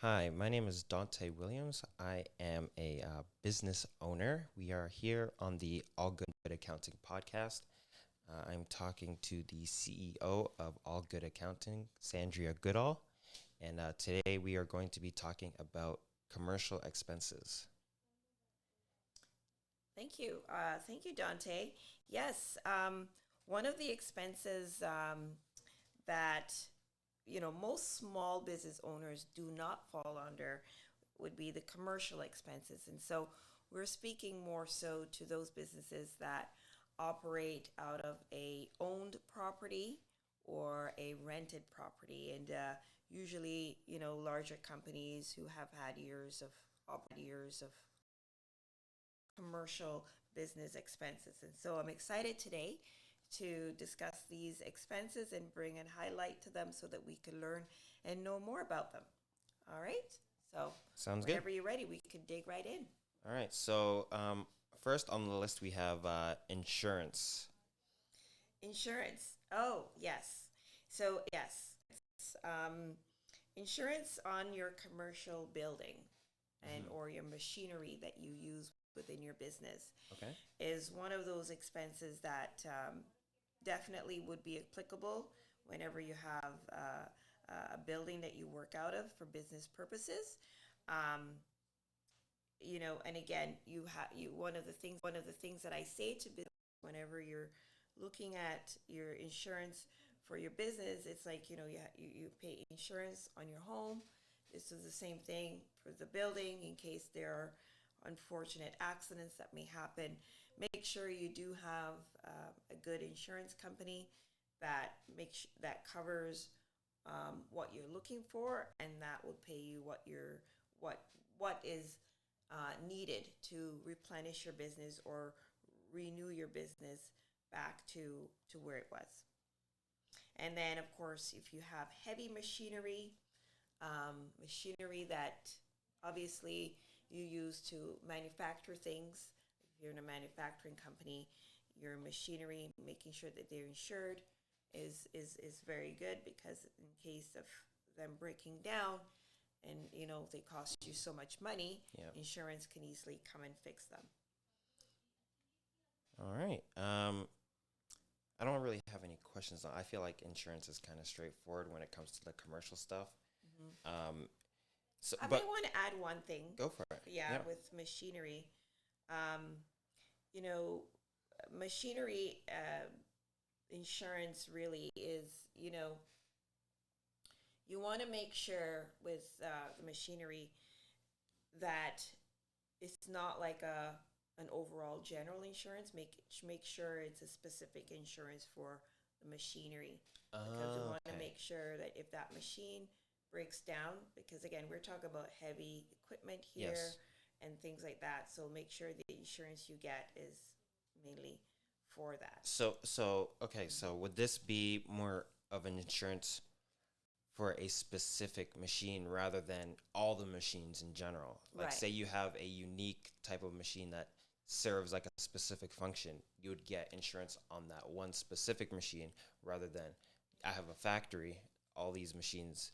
Hi, my name is Dante Williams. I am a business owner. We are here on the All Good Accounting podcast. I'm talking to the CEO of All Good Accounting, Sandria Goodall, and today we are going to be talking about commercial expenses. Thank you, Dante. Yes, one of the expenses that most small business owners do not fall under would be the commercial expenses, and so we're speaking more so to those businesses that operate out of a owned property or a rented property, and usually larger companies who have had years of commercial business expenses. And so I'm excited today to discuss these expenses and bring and highlight to them so that we can learn and know more about them. All right. So Sounds good. whenever you're ready, we can dig right in. All right. First on the list we have insurance. Insurance. Oh, yes. So, yes, um, insurance on your commercial building and Mm-hmm. or your machinery that you use within your business Okay. is one of those expenses that definitely would be applicable whenever you have a building that you work out of for business purposes. Um, and again, you have you one of the things that I say to business whenever you're looking at your insurance for your business, it's like you pay insurance on your home. This is the same thing for the building in case there are unfortunate accidents that may happen. Make sure you do have a good insurance company that covers what you're looking for, and that will pay you what what is needed to replenish your business or renew your business back to where it was. And then, of course, if you have heavy machinery that obviously you use to manufacture things, if you're in a manufacturing company, your machinery, making sure that they're insured is very good, because in case of them breaking down and they cost you so much money, Yeah. insurance can easily come and fix them. All right. I don't really have any questions. I feel like insurance is kind of straightforward when it comes to the commercial stuff. Mhm. Um, I may but want to add one thing. go for it. Yeah, Yeah. with machinery, um, you know, machinery insurance really is, you want to make sure with the machinery that it's not like an overall general insurance. Make sure it's a specific insurance for the machinery, because we want to Okay. make sure that if that machine breaks down, because again we're talking about heavy equipment here Yes. and things like that, so make sure the insurance you get is mainly for that. Okay. So would this be more of an insurance for a specific machine rather than all the machines in general? Like, Right. say you have a unique type of machine that serves like a specific function, you would get insurance on that one specific machine rather than I have a factory, all these machines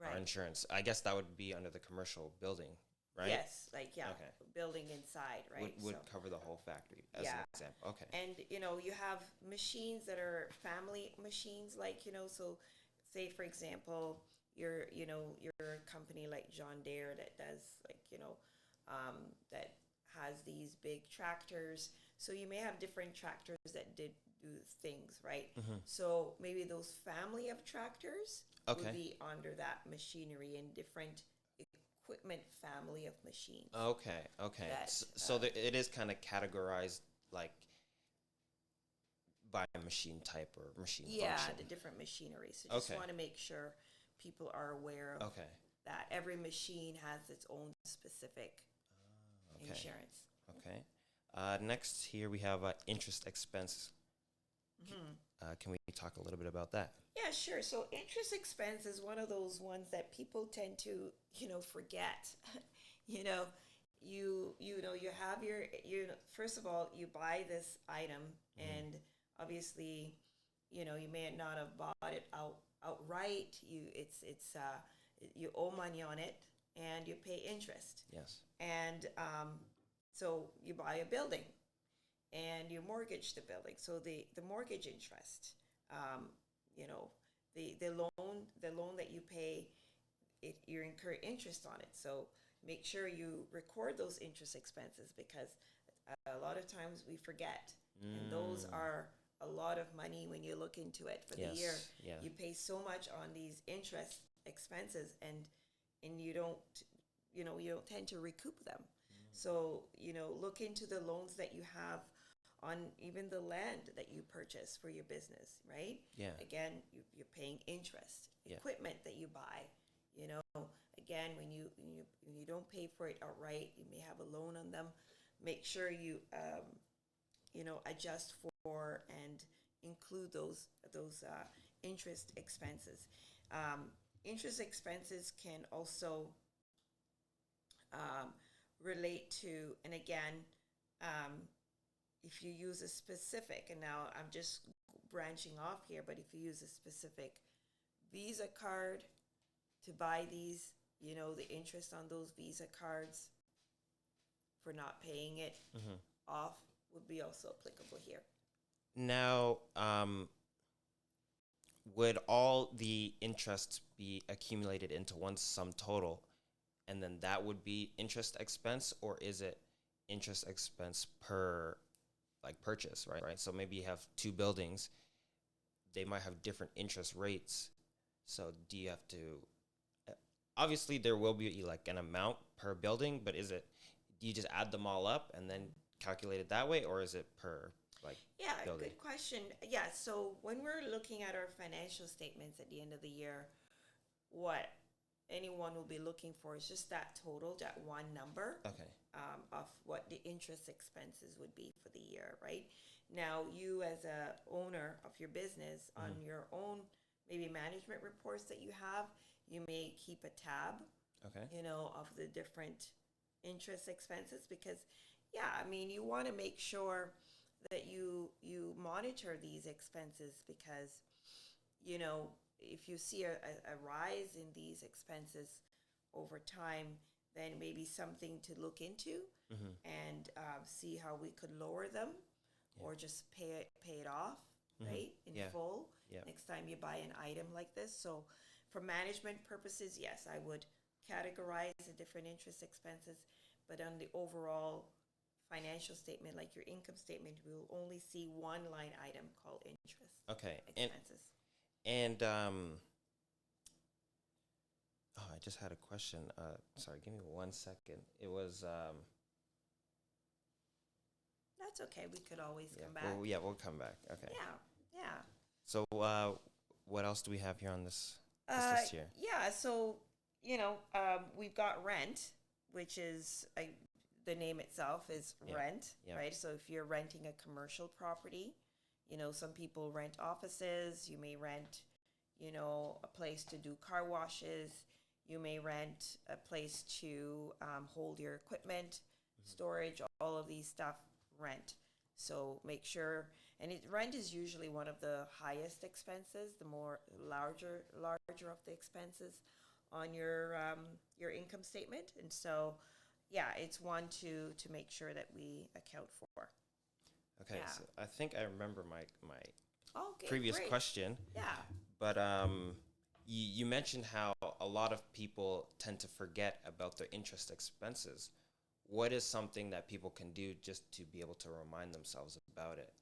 are Right. insurance. I guess that would be under the commercial building, right? Yes, like yeah, Okay. building inside, Would right? So would cover the whole factory as an yeah, example. Okay. and you have machines that are family machines, like so say for example your company like John Deere that does like that has these big tractors, so you may have different tractors that did do things, right? Mm-hmm. So maybe those family of tractors would Okay. be under that machinery, and different equipment family of machines Okay. Okay. that It is kind of categorized like by machine type or machine yeah, function. the different machinery. So just Okay. want to make sure people are aware of Okay. that every machine has its own specific Okay. insurance. Okay. Next here we have interest expense. Hmm. Can we talk a little bit about that? Yeah, sure. So interest expense is one of those ones that people tend to, forget. you know, you have first of all, you buy this item, Mm-hmm. and obviously, you may not have bought it outright. you owe money on it and you pay interest. Yes. And so you buy a building and you mortgage the building. So the mortgage interest, you know, the loan that you pay, you incur interest on it. So make sure you record those interest expenses, because a lot of times we forget, and those are a lot of money when you look into it for the year. Yeah. You pay so much on these interest expenses, and you don't tend to recoup them. So look into the loans that you have on even the land that you purchase for your business, right? Yeah. Again, you're paying interest. Yeah. Equipment that you buy, again, when you don't pay for it outright, you may have a loan on them. Make sure you adjust for and include those interest expenses. Interest expenses can also relate to, and again, if you use a specific, and now I'm just branching off here, but if you use a specific Visa card to buy these, the interest on those Visa cards for not paying it off would be also applicable here. Now, would all the interest be accumulated into one sum total, and then that would be interest expense, or is it interest expense per purchase, right? So maybe you have two buildings, they might have different interest rates. So do you have to, obviously there will be an amount per building, but do you just add them all up and then calculate it that way, or is it per building? Good question. Yeah, so when we're looking at our financial statements at the end of the year, what anyone will be looking for is just that total, that one number. Okay. Of what the interest expenses would be for the year, right? Now, you as a owner of your business, on your own maybe management reports that you have, you may keep a tab, okay, of the different interest expenses, because, you want to make sure that you monitor these expenses, because, if you see a rise in these expenses over time, then maybe something to look into and see how we could lower them, or just pay it off, right, in full next time you buy an item like this. So for management purposes, yes, I would categorize the different interest expenses, but on the overall financial statement, like your income statement, we will only see one line item called interest expenses. And I just had a question. Sorry, give me 1 second. It was That's okay. We could always come back. We'll come back. Okay. Yeah. So what else do we have here on this list here? Yeah. So we've got rent, which is the name itself is rent, right? So if you're renting a commercial property, some people rent offices. You may rent, a place to do car washes. You may rent a place to hold your equipment, storage, all of these stuff, rent. So make sure, and rent is usually one of the highest expenses, the more larger of the expenses on your income statement. And so, it's one to make sure that we account for. Okay, so I think I remember my Okay, previous great. question. Yeah. But you mentioned how a lot of people tend to forget about their interest expenses. What is something that people can do just to be able to remind themselves about it?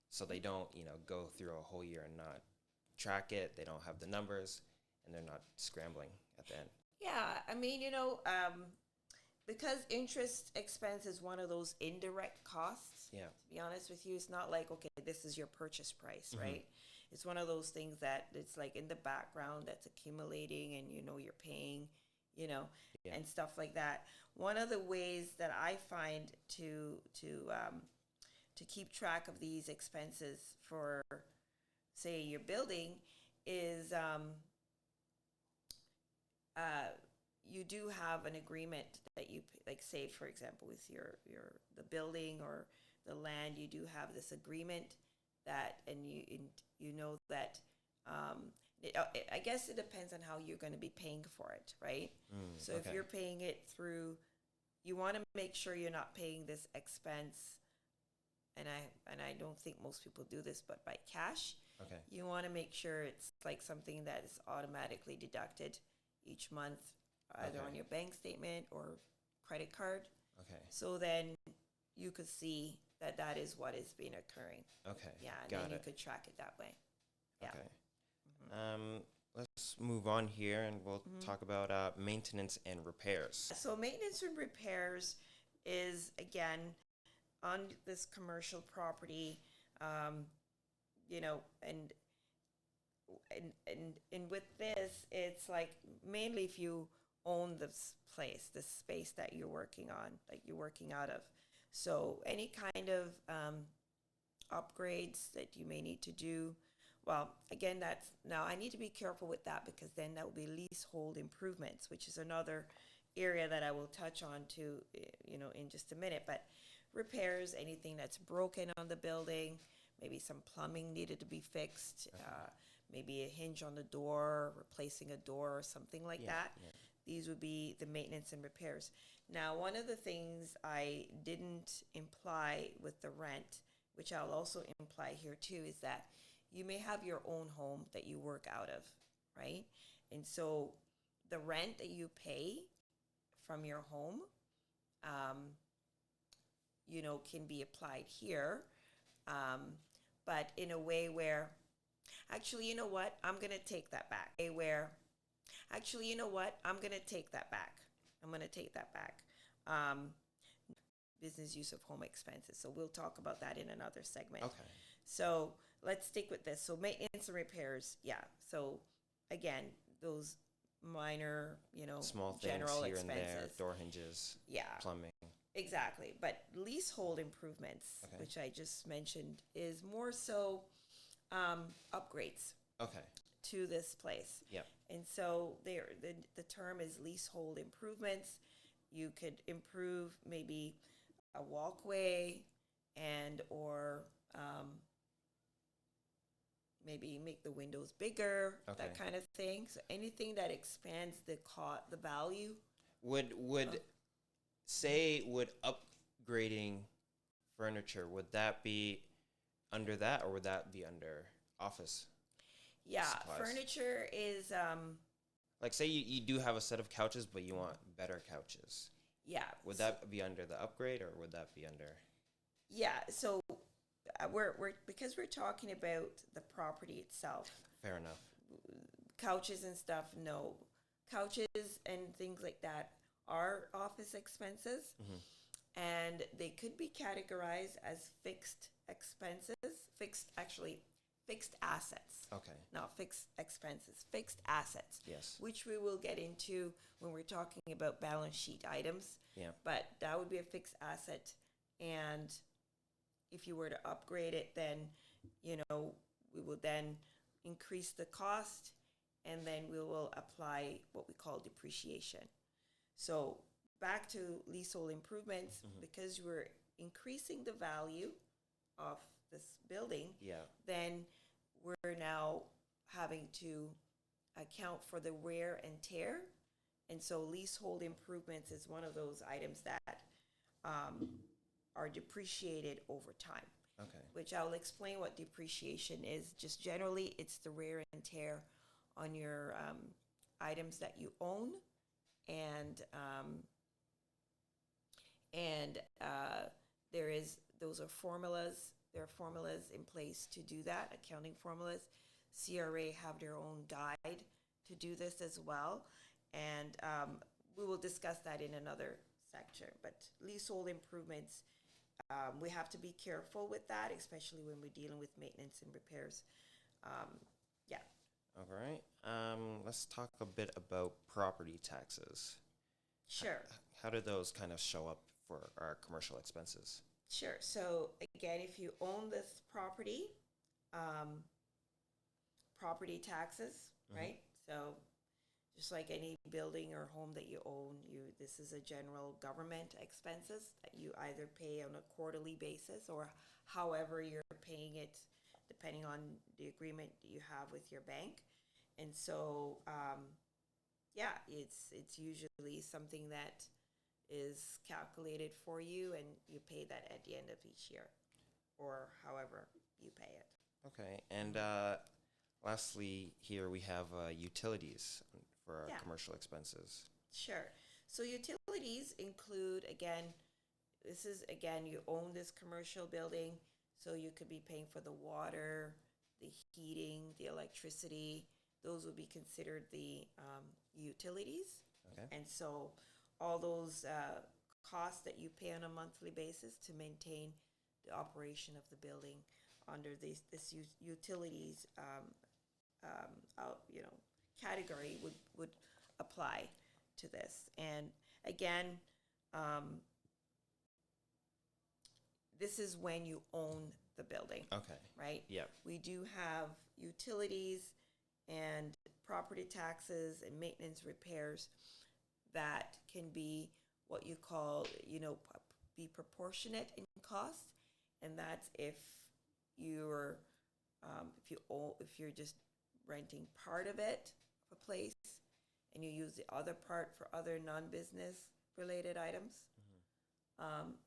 So they don't, go through a whole year and not track it, they don't have the numbers, and they're not scrambling at the end. Yeah, because interest expense is one of those indirect costs. Yeah. To be honest with you, it's not like, okay, this is your purchase price, right? It's one of those things that it's in the background that's accumulating, and you're paying, and stuff like that. One of the ways that I find to keep track of these expenses for, say, your building is you do have an agreement that you say, for example, with the building or the land, you do have this agreement that, and you know that I guess it depends on how you're going to be paying for it, right? So if Okay. you're paying it through, you want to make sure you're not paying this expense, and I don't think most people do this, but by cash. Okay. You want to make sure it's like something that is automatically deducted each month, either Okay. on your bank statement or credit card. Okay. So then you could see that that is what is being occurring. Okay. Yeah, and Got then you it. could track it that way. Yeah. Okay. Let's move on here, and we'll talk about maintenance and repairs. So maintenance and repairs is again on this commercial property, um, you know, and with this, it's like mainly if you own this place, this space that you're working on, like you're working out of. So any kind of upgrades that you may need to do. Well, again, that's now I need to be careful with that because then that will be leasehold improvements, which is another area that I will touch on to, in just a minute. But repairs, anything that's broken on the building, maybe some plumbing needed to be fixed, maybe a hinge on the door, replacing a door or something like that. Yeah. These would be the maintenance and repairs. Now, one of the things I didn't imply with the rent, which I'll also imply here too, is that you may have your own home that you work out of, right? And so the rent that you pay from your home, can be applied here, but in a way where, actually, you know what? I'm going to take that back. Actually, you know what? I'm going to take that back. I'm going to take that back. Business use of home expenses. So we'll talk about that in another segment. Okay. So let's stick with this. So maintenance and repairs. Yeah. So again, those minor, Small things general here expenses. and there, door hinges, Yeah. plumbing. Exactly. But leasehold improvements, Okay. which I just mentioned, is more so upgrades Okay. to this place. Yep. And so the term is leasehold improvements. You could improve maybe a walkway or maybe make the windows bigger, Okay. that kind of thing. So anything that expands the value. Would upgrading furniture, would that be under that, or would that be under office? Yeah, Supplies. furniture is Like, say you do have a set of couches, but you want better couches. yeah. Would that be under the upgrade, or would that be under? Yeah, so we're because we're talking about the property itself. Fair enough. Couches and stuff, no. Couches and things like that are office expenses, and they could be categorized as fixed expenses, fixed assets. Okay. Not fixed expenses, fixed assets. Yes. Which we will get into when we're talking about balance sheet items. Yeah. But that would be a fixed asset, and if you were to upgrade it, then we will then increase the cost, and then we will apply what we call depreciation. So back to leasehold improvements, because we're increasing the value of this building, Yeah. then we're now having to account for the wear and tear. And so leasehold improvements is one of those items that are depreciated over time. Okay. Which I'll explain what depreciation is. Just generally, it's the wear and tear on your items that you own, and those are formulas. There are formulas in place to do that, accounting formulas. CRA have their own guide to do this as well, and we will discuss that in another section. But leasehold improvements, we have to be careful with that, especially when we're dealing with maintenance and repairs. Yeah. All right. Let's talk a bit about property taxes. Sure. How do those kind of show up for our commercial expenses? Sure. So again, if you own this property, property taxes, right? So just like any building or home that you own, this is a general government expenses that you either pay on a quarterly basis or however you're paying it, depending on the agreement you have with your bank. And so, yeah, it's usually something that is calculated for you, and you pay that at the end of each year, or however you pay it. Okay. And lastly, here we have utilities for our Yeah, commercial expenses. sure. So utilities include, again, this is, again, you own this commercial building, so you could be paying for the water, the heating, the electricity. Those would be considered the utilities. Okay. And so all those costs that you pay on a monthly basis to maintain the operation of the building under this utilities category would apply to this. And again, um, this is when you own the building, Okay. right? Yeah. We do have utilities and property taxes and maintenance repairs that can be what you call, be proportionate in cost, and that's if you're just renting part of it, of a place, and you use the other part for other non-business related items,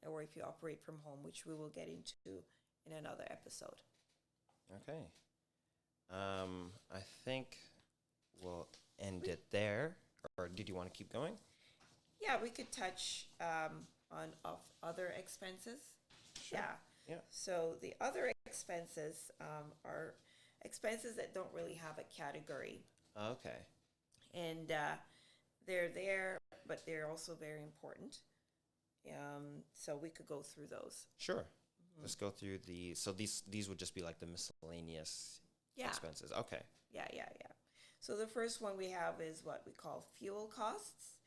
or if you operate from home, which we will get into in another episode. Okay. I think we'll end it there. Or did you want to keep going? Yeah, we could touch on other expenses. Sure. Yeah. Yeah. So the other expenses are expenses that don't really have a category, Okay. and they're there, but they're also very important. So we could go through those. Sure. Let's go through the. So these would just be like the miscellaneous Yeah. expenses. Okay. Yeah, yeah, yeah. So the first one we have is what we call fuel costs.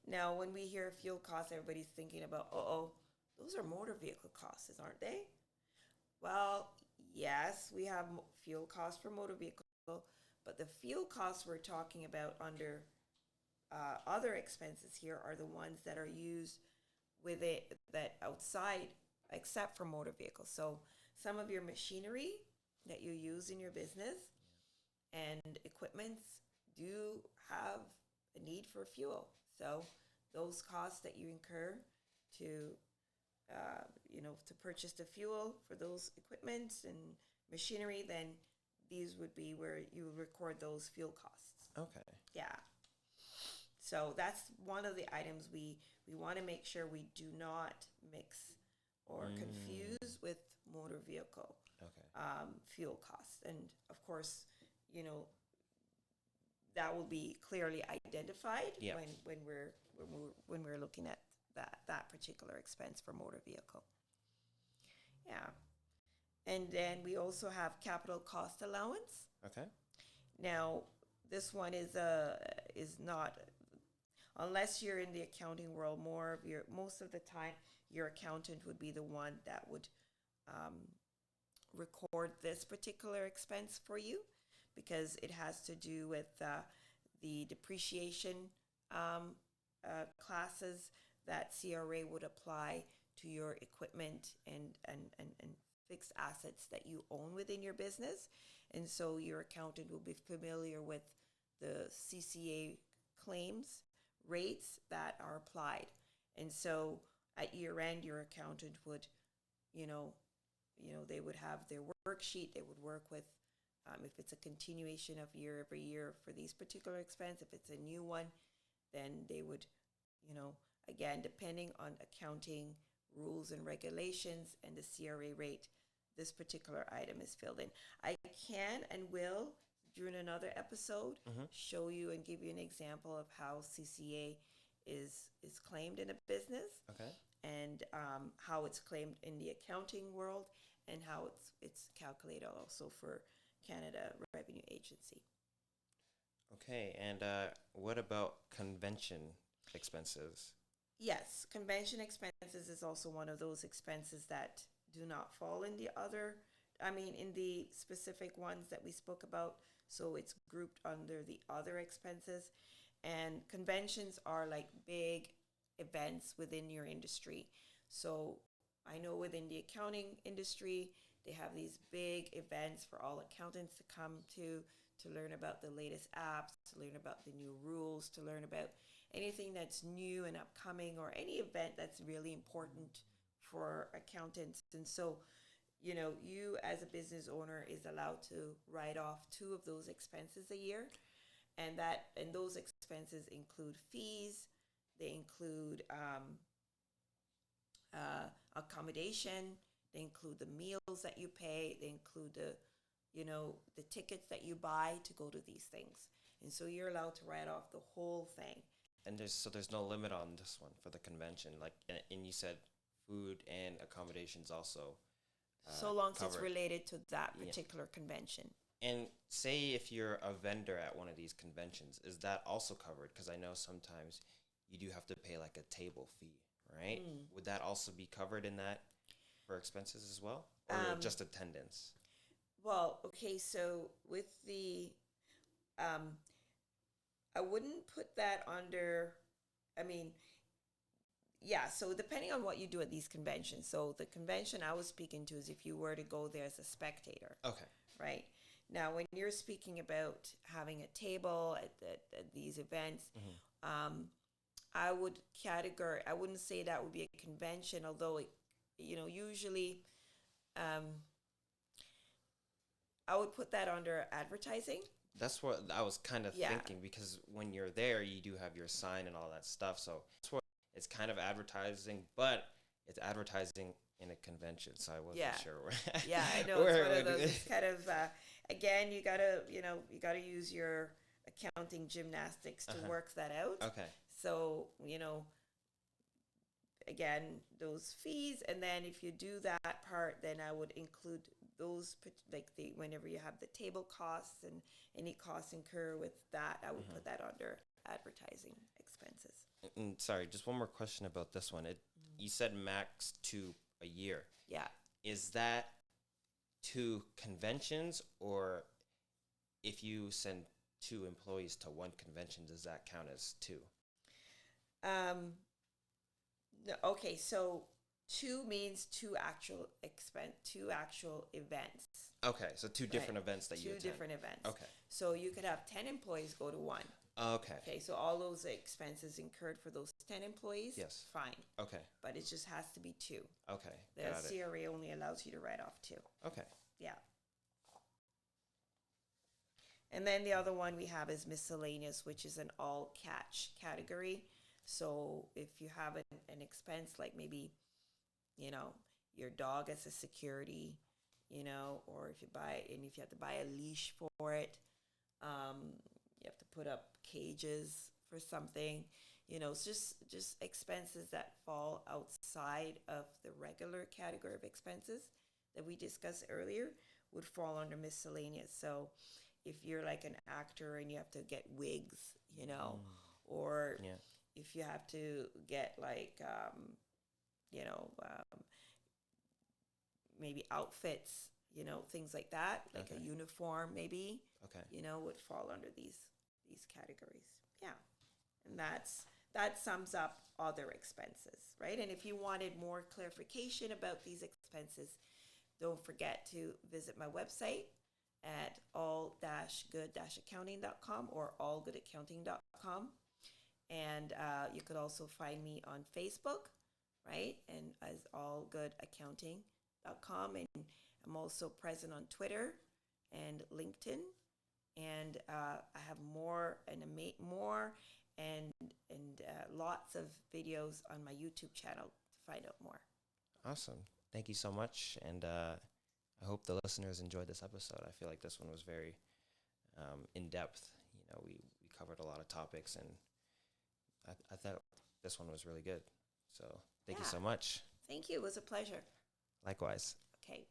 Now, when we hear fuel costs, everybody's thinking about, those are motor vehicle costs, aren't they? Well, yes, we have fuel costs for motor vehicle, but the fuel costs we're talking about under other expenses here are the ones that are used with it that outside, except for motor vehicles. So some of your machinery that you use in your business and equipments do have a need for fuel. So those costs that you incur to to purchase the fuel for those equipments and machinery, then these would be where you record those fuel costs. Okay. Yeah. So that's one of the items we want to make sure we do not mix or confuse with motor vehicle Okay. fuel costs. And of course, that will be clearly identified Yeah. when we're looking at that particular expense for motor vehicle. Yeah. And then we also have capital cost allowance. Okay. Now, this one is not, unless you're in the accounting world, most of the time your accountant would be the one that would record this particular expense for you, because it has to do with the depreciation classes that CRA would apply to your equipment and fixed assets that you own within your business. And so your accountant will be familiar with the CCA claims rates that are applied. And so at year end, your accountant would, they would have their worksheet. They would work with, if it's a continuation of year every year for these particular expense. If it's a new one, then they would, again, depending on accounting rules and regulations and the CRA rate, this particular item is filled in. I can and will, during another episode, show you and give you an example of how CCA is claimed in a business. Okay. And how it's claimed in the accounting world, and how it's calculated also for Canada Revenue Agency. Okay. And what about convention expenses? Yes, convention expenses is also one of those expenses that do not fall in in the specific ones that we spoke about. So it's grouped under the other expenses. And conventions are like big events within your industry. So I know within the accounting industry, they have these big events for all accountants to come to to learn about the latest apps, to learn about the new rules, to learn about anything that's new and upcoming, or any event that's really important for accountants. And so, you as a business owner is allowed to write off two of those expenses a year, and those expenses include fees. They include accommodation. They include the meals that you pay. They include the tickets that you buy to go to these things. And so you're allowed to write off the whole thing. And there's no limit on this one for the convention. Like, and you said food and accommodations also. So long as it's covered. related to that particular convention. And say if you're a vendor at one of these conventions, is that also covered? Because I know sometimes you do have to pay like a table fee, right? Would that also be covered in that for expenses as well, or just attendance? Well, okay, so with the, I wouldn't put that under, I mean, yeah, so depending on what you do at these conventions. So the convention I was speaking to is if you were to go there as a spectator. Okay. Right? Now, when you're speaking about having a table at these events, I wouldn't say that would be a convention, although, usually I would put that under advertising. That's what I was kind of thinking, because when you're there, you do have your sign and all that stuff. So it's kind of advertising, but it's advertising in a convention. So I wasn't sure where. Yeah, I know it's one of those. It's kind of again, you gotta use your accounting gymnastics to work that out. Okay. So again, those fees, and then if you do that part, then I would include those, like whenever you have the table costs and any costs incur with that, I would put that under advertising expenses. And sorry, just one more question about this one. You said max 2 a year. Yeah. Is that 2 conventions, or if you send 2 employees to one convention, does that count as 2? No, okay, so 2 means 2 actual events. Okay, so 2 different events that you attend. 2 different events. Okay. So you could have 10 employees go to one. Okay. Okay, so all those expenses incurred for those 10 employees, yes, fine. Okay. But it just has to be 2. Okay. The CRA only allows you to write off 2. Okay. Yeah. And then the other one we have is miscellaneous, which is an all catch category. So if you have an expense like maybe, your dog as a security, or if you have to buy a leash for it, you have to put up cages for something, it's just expenses that fall outside of the regular category of expenses that we discussed earlier would fall under miscellaneous. So if you're like an actor and you have to get wigs, or if you have to get like, maybe outfits, things like that, like a uniform maybe, would fall under these categories. Yeah. And that sums up other expenses, right? And if you wanted more clarification about these expenses, don't forget to visit my website at all-good-accounting.com or allgoodaccounting.com. And you could also find me on Facebook, right? And as allgoodaccounting.com. And I'm also present on Twitter and LinkedIn. And I have more and lots of videos on my YouTube channel to find out more. Awesome. Thank you so much. And I hope the listeners enjoyed this episode. I feel like this one was very in-depth. We covered a lot of topics, and I thought this one was really good. So thank you so much. Thank you. It was a pleasure. Likewise. Okay.